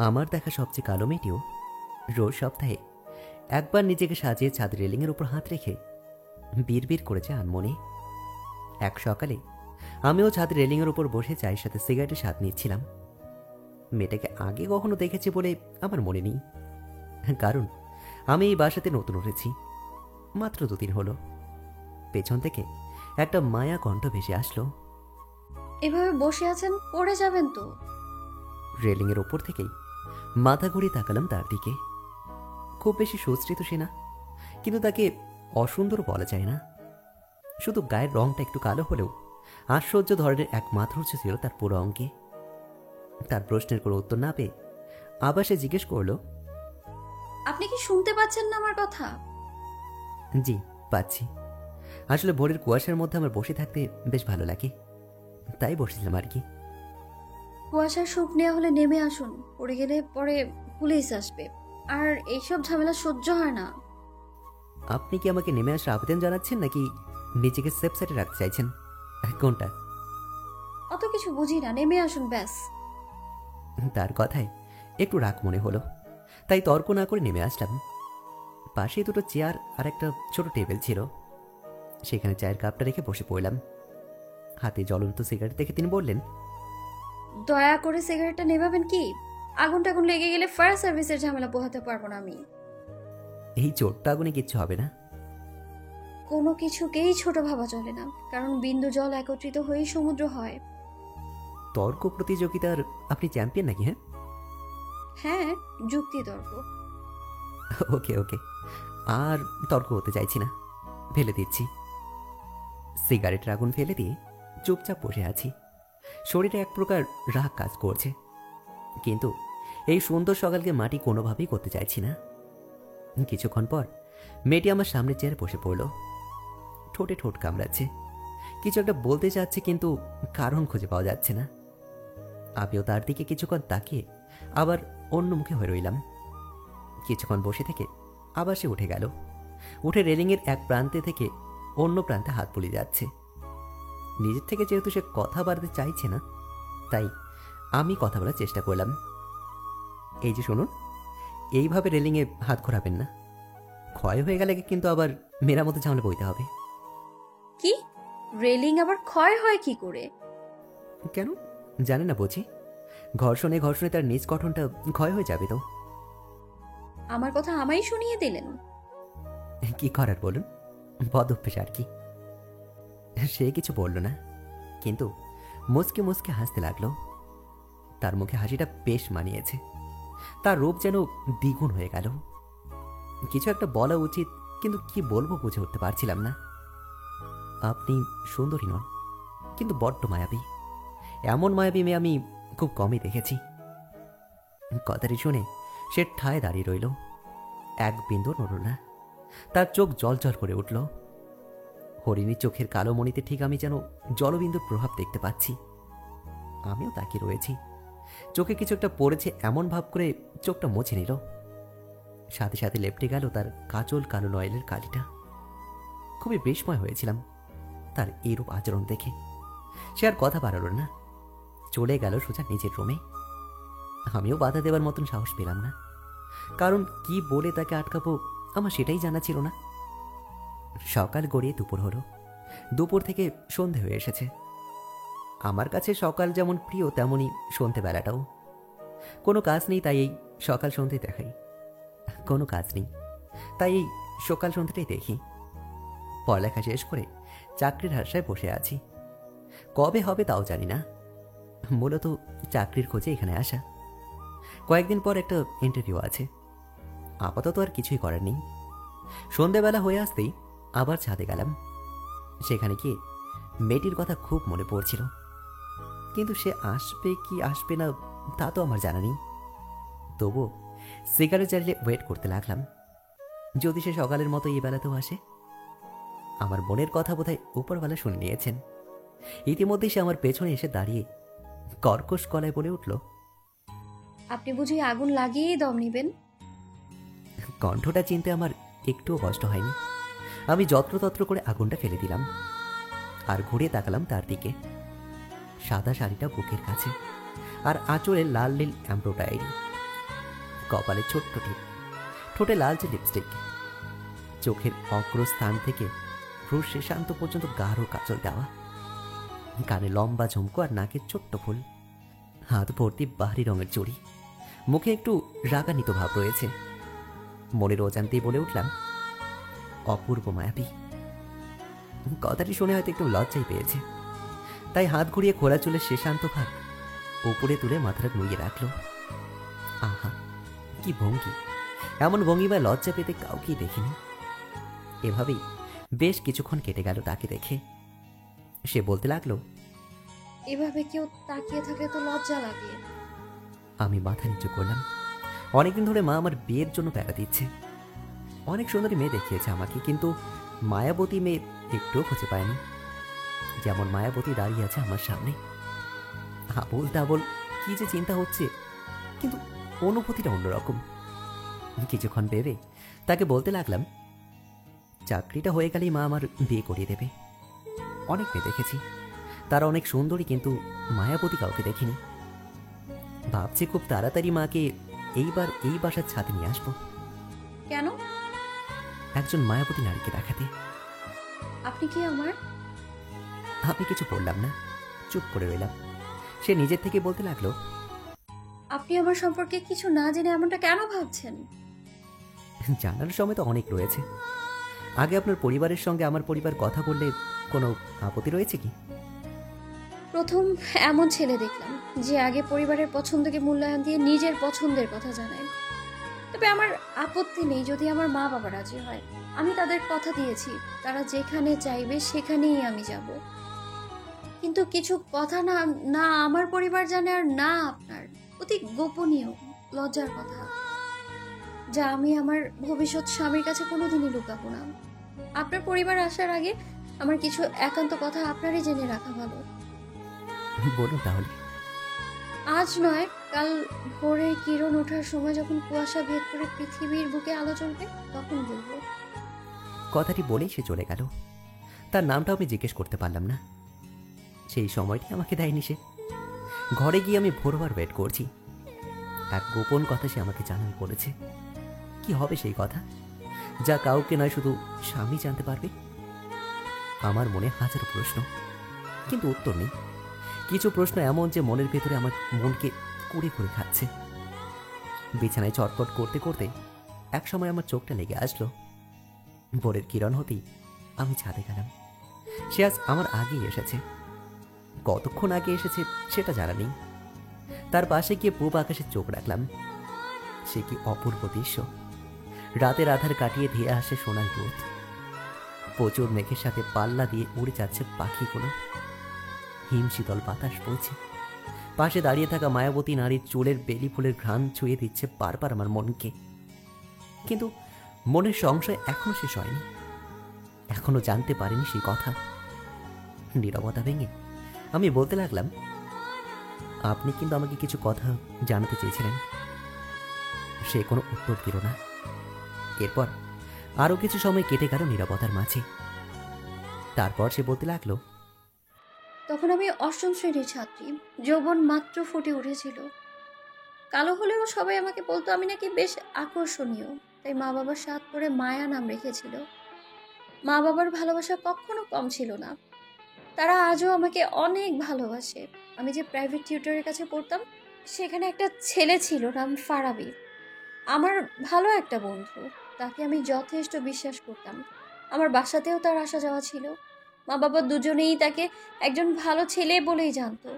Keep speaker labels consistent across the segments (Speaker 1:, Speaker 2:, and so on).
Speaker 1: আমার দেখা সবচেয়ে কালো মেয়েটিও রোজ সপ্তাহে একবার নিজেকে সাজিয়ে ছাদ রেলিংয়ের উপর হাত রেখে বিড়বিড় করেছে আনমনে। এক সকালে আমিও ছাদ রেলিংয়ের উপর বসে চায়ের সাথে সিগারেটের স্বাদ নিচ্ছিলাম। মেয়েটাকে আগে কখনো দেখেছি বলে আমার মনে নেই, কারণ আমি এই বাসাতে নতুন উঠেছি, মাত্র 2 দিন হলো। পেছন থেকে একটা মায়া কণ্ঠ ভেসে আসলো,
Speaker 2: এভাবে বসে আছেন, পড়ে যাবেন তো।
Speaker 1: রেলিংয়ের ওপর থেকেই মাথা ঘুরিয়ে তাকালাম তার দিকে। খুব বেশি সুশ্রিত সে না, কিন্তু তাকে অসুন্দর বলা যায় না। শুধু গায়ের রংটা একটু কালো হলেও আশ্চর্য ধরনের এক মাধুর্য ছিল তার পুরো অঙ্গে। তার প্রশ্নের কোনো উত্তর না পেয়ে আবার সে জিজ্ঞেস করল,
Speaker 2: আপনি কি শুনতে পাচ্ছেন না আমার কথা?
Speaker 1: জি পাচ্ছি। আসলে ভোরের কুয়াশার মধ্যে আমার বসে থাকতে বেশ ভালো লাগে, তাই বসেছিলাম আর কি।
Speaker 2: কুয়াশার সুখ নেওয়া হলে নেমে আসুন, পড়ে গেলে পরে পুলিশ আসবে, আর এইসব ঝামেলা সহ্য হয় না।
Speaker 1: আপনি কি আমাকে নেমে আসার আবেদন জানাচ্ছেন নাকি নিজেকে সেফ সাইডে রাখতে চাইছেন, কোনটা?
Speaker 2: অত কিছু বুঝি না, নেমে আসুন ব্যাস।
Speaker 1: তার কথায় একটু রাগ মনে হলো, তাই তর্ক না করে নেমে আসলাম। পাশেই 2টো চেয়ার আর একটা ছোট টেবিল ছিল, সেখানে চায়ের কাপটা রেখে বসে পড়লাম। হাতে জ্বলন্ত সিগারেট দেখে তিনি বললেন,
Speaker 2: দয়া করে সিগারেটটা নেভাবেন কি? আগুন টাগুন লেগে গেলে ফায়ার সার্ভিসের ঝামেলা পোহাতে পারবো না আমি।
Speaker 1: এই চোটটা আগুনে কিচ্ছু হবে না।
Speaker 2: কোনো কিছুকেই ছোট ভাবা চলে না, কারণ বিন্দু জল একত্রিত হয়েই সমুদ্র হয়।
Speaker 1: তর্ক প্রতিযোগিতার আপনি চ্যাম্পিয়ন নাকি? হ্যাঁ
Speaker 2: হ্যাঁ, যুক্তি তর্ক।
Speaker 1: ওকে ওকে, আর তর্ক হতে চাইছি না, ফেলে দিচ্ছি। সিগারেটের আগুন ফেলে দিয়ে চুপচাপ বসে আছি। শরীরে এক প্রকার রাগ কাজ করছে, কিন্তু এই সুন্দর সকালকে মাটি কোনোভাবেই করতে চাইছি না। কিছুক্ষণ পর মেয়েটি আমার সামনে চেয়ারে বসে পড়ল। ঠোঁটে ঠোঁট কামড়াচ্ছে, কিছু একটা বলতে চাচ্ছে কিন্তু কারণ খুঁজে পাওয়া যাচ্ছে না। আমিও তার দিকে কিছুক্ষণ তাকিয়ে আবার অন্য মুখে হয়ে রইলাম। কিছুক্ষণ বসে থেকে আবার সে উঠে গেল। উঠে রেলিংয়ের এক প্রান্তে থেকে অন্য প্রান্তে হাত বুলিয়ে যাচ্ছে। নিজের থেকে যেহেতু সে কথা বাড়তে চাইছে না, তাই আমি কথা বলার চেষ্টা করলাম। এই যে শুনুন, এইভাবে রেলিংয়ে হাত ঘোরাবেন না, ক্ষয় হয়ে গেলে কিন্তু আবার মেরামতের ঝামেলা বইতে হবে।
Speaker 2: কি? রেলিং আবার ক্ষয় হয় কি করে?
Speaker 1: কেন জানে না বুঝি? ঘর্ষণে ঘর্ষণে তার নিজ গঠনটা ক্ষয় হয়ে যাবে তো।
Speaker 2: আমার কথা আমায় শুনিয়ে দিলেন।
Speaker 1: কি করার বলুন, বদ অভ্যেস আর কি। সে কিছু বলল না, কিন্তু মুচকে মুচকে হাসতে লাগলো। তার মুখে হাসিটা বেশ মানিয়েছে, তার রূপ যেন দ্বিগুণ হয়ে গেল। কিছু একটা বলা উচিত, কিন্তু কি বলবো বুঝে উঠতে পারছিলাম না। আপনি সুন্দরী নন, কিন্তু বড্ড মায়াবী। এমন মায়াবী মেয়ে আমি খুব কমই দেখেছি। কথাটি শুনে সে ঠায় দাঁড়িয়ে রইল, এক বিন্দু নড়ল না। তার চোখ জলজল করে উঠল। হরিণীর চোখের কালো মণিতে ঠিক আমি যেন জলবিন্দুর প্রভাব দেখতে পাচ্ছি। আমিও তাকিয়ে রয়েছি। চোখে কিছু একটা পড়েছে এমন ভাব করে চোখটা মুছে নিল। সাথে সাথে লেপটে গেল তার কাজল কালো নয়লের কালিটা। খুবই বিস্ময় হয়েছিলাম তার এইরূপ আচরণ দেখে। সে আর কথা বাড়াল না, চলে গেল সোজা নিজের রুমে। আমিও বাধা দেওয়ার মতন সাহস পেলাম না, কারণ কি বলে তাকে আটকাবো আমার সেটাই জানা ছিল না। সকাল গড়িয়ে দুপুর হলো, দুপুর থেকে সন্ধে হয়ে এসেছে। আমার কাছে সকাল যেমন প্রিয়, তেমনই সন্ধেবেলাটাও। কোনো কাজ নেই তাই এই সকাল সন্ধে দেখাই, কোনো কাজ নেই তাই এই সকাল সন্ধেটাই দেখি। পড়ালেখা শেষ করে চাকরির আশায় বসে আছি। কবে হবে তাও জানি না, মূলত চাকরির খোঁজে এখানে আসা। কয়েকদিন পর একটা ইন্টারভিউ আছে, আপাতত আর কিছুই করার নেই। সন্ধেবেলা হয়ে আসতেই আবার ছাদে গেলাম। সেখানে গিয়ে মেয়েটির কথা খুব মনে পড়ছিল, কিন্তু সে আসবে কি আসবে না তা তো আমার জানা নেই। তবুও সিগারেট জ্বালিয়ে ওয়েট করতে লাগলাম, যদি সে সকালের মতো এই বেলাতেও আসে। আমার মনের কথা বোধহয় উপরওয়ালা শুনে নিয়েছেন। ইতিমধ্যেই সে আমার পেছনে এসে দাঁড়িয়ে কর্কশ গলায় বলে উঠল,
Speaker 2: আপনি বুঝি আগুন লাগিয়েই দম নিবেন?
Speaker 1: কণ্ঠটা চিনতে আমার একটুও কষ্ট হয়নি। আমি যত্রতত্র করে আগুনটা ফেলে দিলাম আর ঘুরে তাকালাম তার দিকে। সাদা শাড়িটা বুকের কাছে, আর আঁচলে লাল নীল এমব্রয়ডারি, কপালে ছোট্ট টিপ, ঠোঁটে লালচে লিপস্টিক, চোখের অগ্রস্থান থেকে ভ্রুর শেষান্ত পর্যন্ত গাঢ় কাজল দেওয়া, কানে লম্বা ঝুমকো আর নাকের ছোট্ট ফুল, হাত ভর্তি বাহারি রঙের চড়ি, মুখে একটু রাগান্বিত ভাব রয়েছে। মনের অজান্তেই বলে উঠলাম, অপূর্ব মায়াবী। কথাটি শুনে হয়তো একটু লজ্জাই পেয়েছে, তাই হাত ঘুরিয়ে খোলা চুলের শেষান্ত ভাগ উপরে তুলে মাথাটা নুইয়ে রাখল। আহা, কি ভঙ্গি! এমন ভঙ্গিমায় লজ্জা পেতে কাউকেই দেখিনি। এভাবেই বেশ কিছুক্ষণ কেটে গেল তাকে দেখে। সে বলতে লাগলো,
Speaker 2: এভাবে কেউ তাকিয়ে থাকলে তো লজ্জা লাগে।
Speaker 1: আমি মাথা নিচু করলাম। অনেকদিন ধরে মা আমার বিয়ের জন্য প্যারা দিচ্ছে। অনেক সুন্দরী মেয়ে দেখিয়েছে আমাকে, কিন্তু মায়াবতী মেয়ে একটুও খুঁজে পায়নি। যেমন মায়াবতী দাঁড়িয়ে আছে আমার সামনে। আবল তাবল কি যে চিন্তা হচ্ছে, কিন্তু অনুভূতিটা অন্যরকম। কিছুক্ষণ ভেবে তাকে বলতে লাগলাম, চাকরিটা হয়ে গেলেই মা আমার বিয়ে করিয়ে দেবে। অনেক মেয়ে দেখেছি, তারা অনেক সুন্দরী, কিন্তু মায়াবতী কাউকে দেখিনি। ভাবছি খুব তাড়াতাড়ি মাকে এইবার এই বাসার ছাদে নিয়ে আসবো,
Speaker 2: কেন?
Speaker 1: একজন মায়াবতী নারীকে দেখাতে।
Speaker 2: আপনি কি আমার?
Speaker 1: আমি কিছু বললাম না, চুপ করে রইলাম। সে নিজের থেকে বলতে লাগলো,
Speaker 2: আপনি আমার সম্পর্কে কিছু না জেনে এমনটা কেন ভাবছেন?
Speaker 1: জানার সময় তো অনেক রয়েছে। আগে আপনার পরিবারের সঙ্গে আমার পরিবার কথা বললে কোনো আপত্তি রয়েছে কি?
Speaker 2: প্রথম এমন ছেলে দেখলাম যে আগে পরিবারের পছন্দকে মূল্যায়ন দিয়ে নিজের পছন্দের কথা জানায়। তবে আমার আপত্তি নেই যদি আমার মা বাবা রাজি হয়। আমি তাদের কথা দিয়েছি, তারা যেখানে চাইবে সেখানেই আমি যাব। কিন্তু কিছু কথা না না আমার পরিবার জানে আর না আপনার, অতি গোপনীয় লজ্জার কথা, যা আমি আমার ভবিষ্যৎ স্বামীর কাছে কোনোদিনই লুকাবো না। আপনার পরিবার আসার আগে আমার কিছু একান্ত কথা আপনারই জেনে রাখা ভালো।
Speaker 1: বলুন তাহলে।
Speaker 2: আজ নয়, কাল ভোরের কিরণ ওঠার সময় যখন কুয়াশা ভেদ করে পৃথিবীর বুকে আলো জ্বলবে তখন বলবো।
Speaker 1: কথাটি বলেই সে চলে গেল। তার নামটাও আমি জিজ্ঞেস করতে পারলাম না। সেই সময়টি আমাকে দেয়নি সে। ঘরে গিয়ে আমি ভোরবার ওয়েট করছি। এক গোপন কথা সে আমাকে জানান বলেছে। কি হবে সেই কথা, যা কাউকে নয় শুধু স্বামী জানতে পারবে? আমার মনে হাজারো প্রশ্ন, কিন্তু উত্তর নেই। কিছু প্রশ্ন এমন যে মনের ভেতরে আমার মনকে কুড়ে কুড়ে খাচ্ছে। বিছানায় চটপট করতে করতে এক সময় আমার চোখটা লেগে আসলো। ভোরের কিরণ হতেই আমি ছাদে গেলাম। সে আজ আমার আগেই এসেছে। কতক্ষণ আগে এসেছে সেটা জানা নেই। তার পাশে গিয়ে পূব আকাশে চোখ রাখলাম। সে কি অপূর্ব দৃশ্য! রাতের আধার কাটিয়ে ধেয়ে আসে সোনার রোদ। প্রচুর মেঘের সাথে পাল্লা দিয়ে উড়ে যাচ্ছে পাখিগুলো। হিমশীতল বাতাস বইছে। পাশে দাঁড়িয়ে থাকা মায়াবতী নারীর চুলের বেলি ফুলের ঘ্রাণ ছুঁয়ে দিচ্ছে বারবার আমার মনকে। কিন্তু মনের সংশয় এখনো শেষ হয়নি। এখনো জানতে পারিনি সেই কথা। নীরবতা ভেঙে আমি বলতে লাগলাম, আপনি কিন্তু আমাকে কিছু কথা জানাতে চেয়েছিলেন। সে কোনো উত্তর দিল না। এরপর আরো কিছু সময় কেটে গেল নীরবতার মাঝে। তারপর সে বলতে লাগলো,
Speaker 2: তখন আমি অষ্টম শ্রেণীর ছাত্রী, যৌবন মাত্র ফুটে উঠেছিল। কালো হলেও সবাই আমাকে বলতো আমি নাকি বেশ আকর্ষণীয়, তাই মা বাবার সাথ করে মায়া নাম রেখেছিল। মা বাবার ভালোবাসা কখনো কম ছিল না, তারা আজও আমাকে অনেক ভালোবাসে। আমি যে প্রাইভেট টিউটরের কাছে পড়তাম, সেখানে একটা ছেলে ছিল নাম ফারাবি, আমার ভালো একটা বন্ধু। তাকে আমি যথেষ্ট বিশ্বাস করতাম। আমার বাসাতেও তার আসা যাওয়া ছিল। মা বাবা দুজনেই তাকে একজন ভালো ছেলে বলেই জানতো।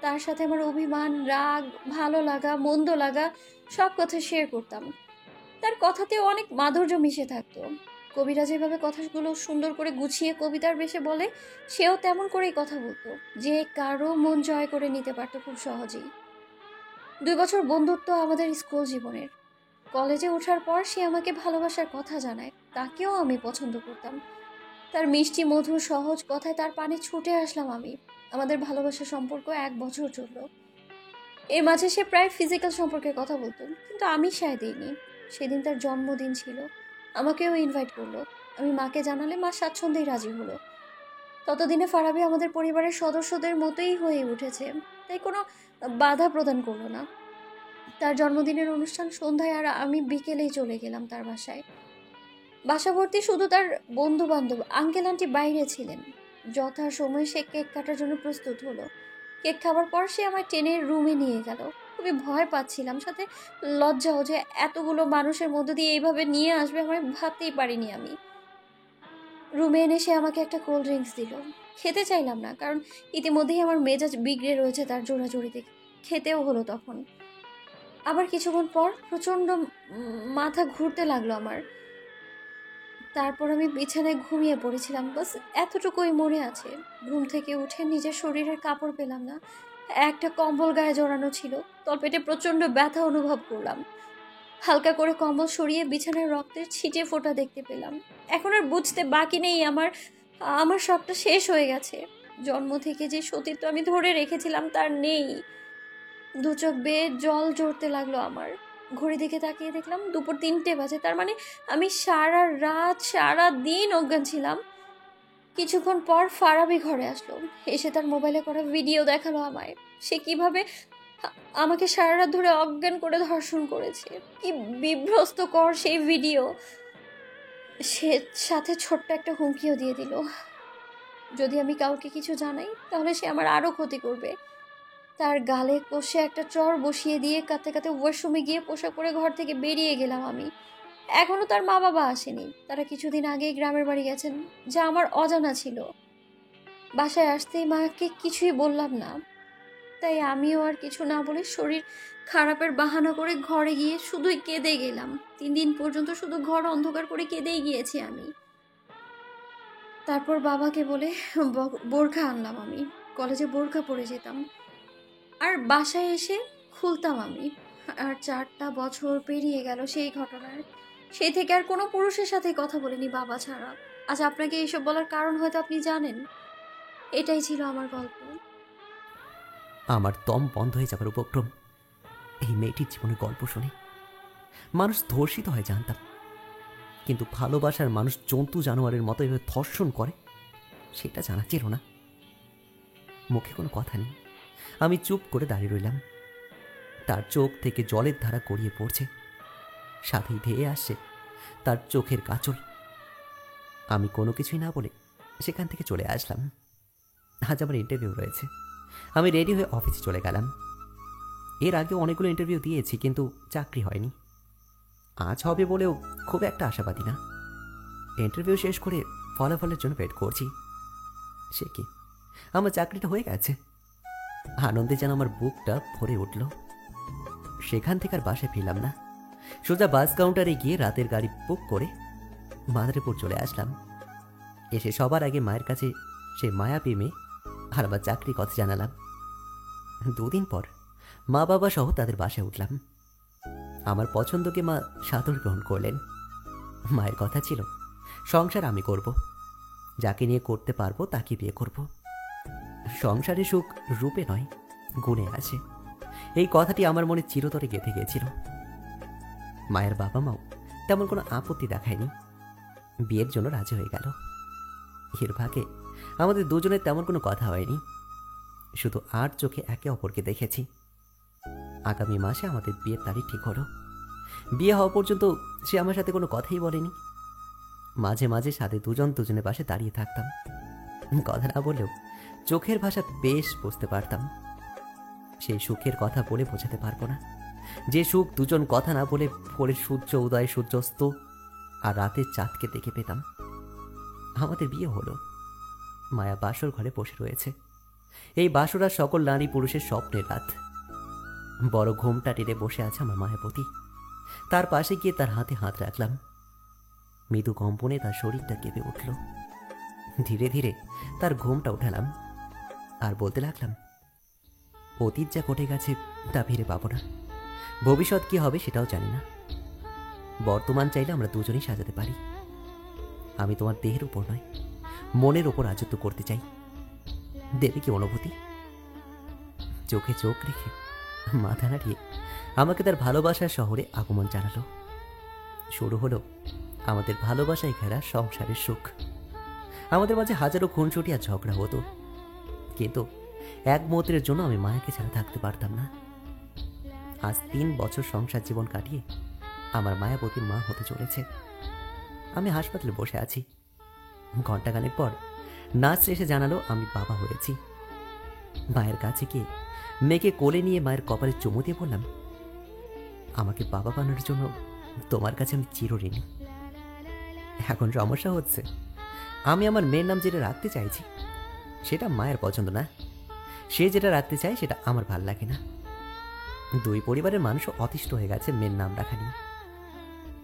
Speaker 2: তার সাথে আমার অভিমান, রাগ, ভালো লাগা, মন্দ লাগা সব কথা শেয়ার করতাম। তার কথাতেও অনেক মাধুর্য মিশে থাকতো। কবিরা যেভাবে কথাগুলো সুন্দর করে গুছিয়ে কবিতার বেশে বলে, সেও তেমন করেই কথা বলতো, যে কারো মন জয় করে নিতে পারতো খুব সহজেই। 2 বছর বন্ধুত্ব আমাদের স্কুল জীবনের। কলেজে ওঠার পর সে আমাকে ভালোবাসার কথা জানায়, তাকেও আমি পছন্দ করতাম। তার মিষ্টি মধুর সহজ কথায় তার পানে ছুটে আসলাম আমি। আমাদের ভালোবাসার সম্পর্ক 1 বছর চলল। এর মাঝে সে প্রায় ফিজিক্যাল সম্পর্কে কথা বলতো, কিন্তু আমি সায় দিইনি। সেদিন তার জন্মদিন ছিল, আমাকেও ইনভাইট করলো। আমি মাকে জানালে মা স্বাচ্ছন্দ্যেই রাজি হলো। ততদিনে ফারাবি আমাদের পরিবারের সদস্যদের মতোই হয়ে উঠেছে, তাই কোনো বাধা প্রদান করলো না। তার জন্মদিনের অনুষ্ঠান সন্ধ্যায়, আর আমি বিকেলেই চলে গেলাম তার বাসায়। বাসা ভর্তি শুধু তার বন্ধু বান্ধব, আঙ্কেল আন্টি বাইরে ছিলেন। যথা সময় সে কেক কাটার জন্য প্রস্তুত হলো। কেক খাবার পর সে আমায় টেনে রুমে নিয়ে গেল। খুবই ভয় পাচ্ছিলাম, সাথে লজ্জাও, যে এতগুলো মানুষের মধ্য দিয়ে এইভাবে নিয়ে আসবে আমি ভাবতেই পারিনি। আমি রুমে এনে সে আমাকে একটা কোল্ড ড্রিঙ্কস দিল। খেতে চাইলাম না, কারণ ইতিমধ্যেই আমার মেজাজ বিগড়ে রয়েছে তার জোড়াজোড়িতে। খেতেও হলো তখন। আবার কিছুক্ষণ পর প্রচণ্ড মাথা ঘুরতে লাগলো আমার। তারপর আমি বিছানায় ঘুমিয়ে পড়েছিলাম। বাস এতটুকুই মনে আছে। ঘুম থেকে উঠে নিজের শরীরের কাপড় পেলাম না। একটা কম্বল গায়ে জড়ানো ছিল। তলপেটে প্রচণ্ড ব্যথা অনুভব করলাম। হালকা করে কম্বল সরিয়ে বিছানায় রক্তের ছিটে ফোঁটা দেখতে পেলাম। এখন আর বুঝতে বাকি নেই আমার আমার সবটা শেষ হয়ে গেছে। জন্ম থেকে যে সতীত্ব আমি ধরে রেখেছিলাম তার নেই। দু চোখ বেয়ে জল জড়তে লাগলো আমার। ঘড়ি দিকে তাকিয়ে দেখলাম দুপুর 3টে বাজে। তার মানে আমি সারা রাত সারা দিন অজ্ঞান ছিলাম। কিছুক্ষণ পর ফারাবি ঘরে আসলো। এসে তার মোবাইলে করা ভিডিও দেখালো আমায়। সে কিভাবে আমাকে সারা রাত ধরে অজ্ঞান করে ধর্ষণ করেছে। কি বিভ্রস্তকর সেই ভিডিও। সে সাথে ছোট্ট একটা হুমকিও দিয়ে দিল, যদি আমি কাউকে কিছু জানাই তাহলে সে আমার আরও ক্ষতি করবে। তার গালে কষে একটা চর বসিয়ে দিয়ে কাঁদতে কাঁদতে ওয়াশরুমে গিয়ে পোশাক পরে ঘর থেকে বেরিয়ে গেলাম আমি। এখনও তার মা বাবা আসেনি। তারা কিছুদিন আগেই গ্রামের বাড়ি গেছেন, যা আমার অজানা ছিল। বাসায় আসতেই মাকে কিছুই বললাম না। তাই আমিও আর কিছু না বলে শরীর খারাপের বাহানা করে ঘরে গিয়ে শুধুই কেঁদে গেলাম। 3 দিন পর্যন্ত শুধু ঘর অন্ধকার করে কেঁদেই গিয়েছি আমি। তারপর বাবাকে বলে বোরখা আনলাম আমি। কলেজে বোরখা পরে যেতাম, আর বাসায় এসে খুলতাম আমি। আর 4টা বছর পেরিয়ে গেল সেই ঘটনার। সেই থেকে আর কোনো পুরুষের সাথে কথা বলিনি বাবা ছাড়া। আজ আপনাকে এইসব বলার কারণ হয়তো আপনি জানেন। এটাই ছিল আমার গল্প।
Speaker 1: আমার দম বন্ধ হয়ে যাবার উপক্রম এই মেয়েটির জীবনের গল্প শুনে। মানুষ ধর্ষিত হয় জানতাম, কিন্তু ভালোবাসার মানুষ জন্তু জানোয়ারের মতো এভাবে ধর্ষণ করে সেটা জানা ছিল না। মুখে কোনো কথা নেই, আমি চুপ করে দাঁড়িয়ে রইলাম। তার চোখ থেকে জলের ধারা গড়িয়ে পড়ছে, সাথেই ধেয়ে আসছে তার চোখের কাজল। আমি কোনো কিছুই না বলে সেখান থেকে চলে আসলাম। আজ আমার ইন্টারভিউ রয়েছে। আমি রেডি হয়ে অফিসে চলে গেলাম। এর আগে অনেকগুলো ইন্টারভিউ দিয়েছি, কিন্তু চাকরি হয়নি। আজ হবে বলেও খুব একটা আশাবাদী না। ইন্টারভিউ শেষ করে ফলাফলের জন্য ওয়েট করছি। সে কি, আমার চাকরিটা হয়ে গেছে। আনন্দে যেন আমার বুকটা ভরে উঠল। সেখান থেকে আর বাসায় ফিরলাম না। সোজা বাস কাউন্টারে গিয়ে রাতের গাড়ি বুক করে মাদারীপুর চলে আসলাম। এসে সবার আগে মায়ের কাছে সে মায়াবী মেয়ে আর আমার চাকরি কথা জানালাম। 2 দিন পর মা বাবা সহ তাদের বাসায় উঠলাম। আমার পছন্দকে মা সাদর গ্রহণ করলেন। মায়ের কথা ছিল সংসার আমি করব, যাকে নিয়ে করতে পারবো তাকে বিয়ে করব। সংসারে সুখ রূপে নয়, গুণে আছে। এই কথাটি আমার মনে চিরতরে গেঁথে গিয়েছিল। মায়ের বাবা মাও তেমন কোনো আপত্তি দেখায়নি, বিয়ের জন্য রাজি হয়ে গেল। এর ভাগে আমাদের দুজনের তেমন কোনো কথা হয়নি, শুধু আর চোখে একে অপরকে দেখেছি। আগামী মাসে আমাদের বিয়ের তারিখ ঠিক হলো। বিয়ে হওয়া পর্যন্ত সে আমার সাথে কোনো কথাই বলেনি। মাঝে মাঝে সাথে দুজন দুজনের পাশে দাঁড়িয়ে থাকতাম। কথা না বললেও চোখের ভাষা বেশ বুঝতে পারতাম। সেই সুখের কথা বলে বোঝাতে পারবো না, যে সুখ দুজন কথা না বলে ভোরের সূর্য উদয়, সূর্যাস্ত আর রাতের চাঁদকে দেখে পেতাম। আমাদের বিয়ে হলো। মায়া বাসর ঘরে বসে রয়েছে। এই বাসরা সকল নারী পুরুষের স্বপ্নের রাত। বড় ঘুমটা টেনে বসে আছে আমার মায়াবতী। তার পাশে গিয়ে তার হাতে হাত রাখলাম। মৃদু কম্পনে তার শরীরটা কেঁপে উঠল। ধীরে ধীরে তার ঘুমটা উঠালাম আর বলতে লাগলাম, অতীত যা ঘটে গেছে তা ফিরে পাবো না। ভবিষ্যৎ কি হবে সেটাও জানি না। বর্তমান চাইলে আমরা দুজনেই সাজাতে পারি। আমি তোমার দেহের উপর নয়, মনের ওপর রাজত্ব করতে চাই। দেবে কি অনুভূতি? চোখে চোখ রেখে মাথা নাড়িয়ে আমাকে তার ভালোবাসার শহরে আগমন জানালো। শুরু হলো আমাদের ভালোবাসায় ঘেরা সংসারের সুখ। আমাদের মাঝে হাজারো খুনসুটি আর ঝগড়া হতো, কিন্তু এক মুহূর্তের জন্য আমি মায়াকে ছাড়া থাকতে পারতাম না। আজ 3 বছর সংসার জীবন কাটিয়ে আমার মায়াবতী মা হতে চলেছে। আমি হাসপাতালে বসে আছি। ঘণ্টাখানেক পর নার্স এসে জানালো আমি বাবা হয়েছি। মায়ের কাছে গিয়ে মেয়েকে কোলে নিয়ে মায়ের কপালে চুমু দিয়ে বললাম, আমাকে বাবা বানানোর জন্য তোমার কাছে আমি চিরঋণী। এখন সমস্যা হচ্ছে, আমি আমার মেয়ের নাম যেটা রাখতে চাইছি সেটা মায়ের পছন্দ না। সে যেটা রাখতে চায় সেটা আমার ভাল লাগে না। দুই পরিবারের মানুষও অতিষ্ঠ হয়ে গেছে মেয়ের নাম রাখা নিয়ে।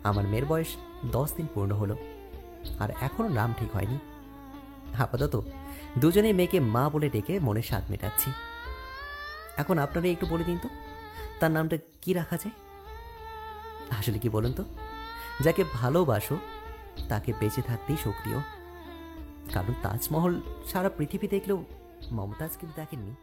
Speaker 1: আমার মেয়ের বয়স 10 দিন পূর্ণ হলো, আর এখনও নাম ঠিক হয়নি। আপাতত দুজনেই মেয়েকে মা বলে ডেকে মনের স্বাদ মেটাচ্ছি। এখন আপনারা একটু বলে দিন তো, তার নামটা কি রাখা যায়? আসলে কি বলুন তো, যাকে ভালোবাসো তাকে বেঁচে থাকতেই শক্তিও। কারণ তাজমহল সারা পৃথিবী দেখলেও মমতাজ কিন্তু দেখেননি।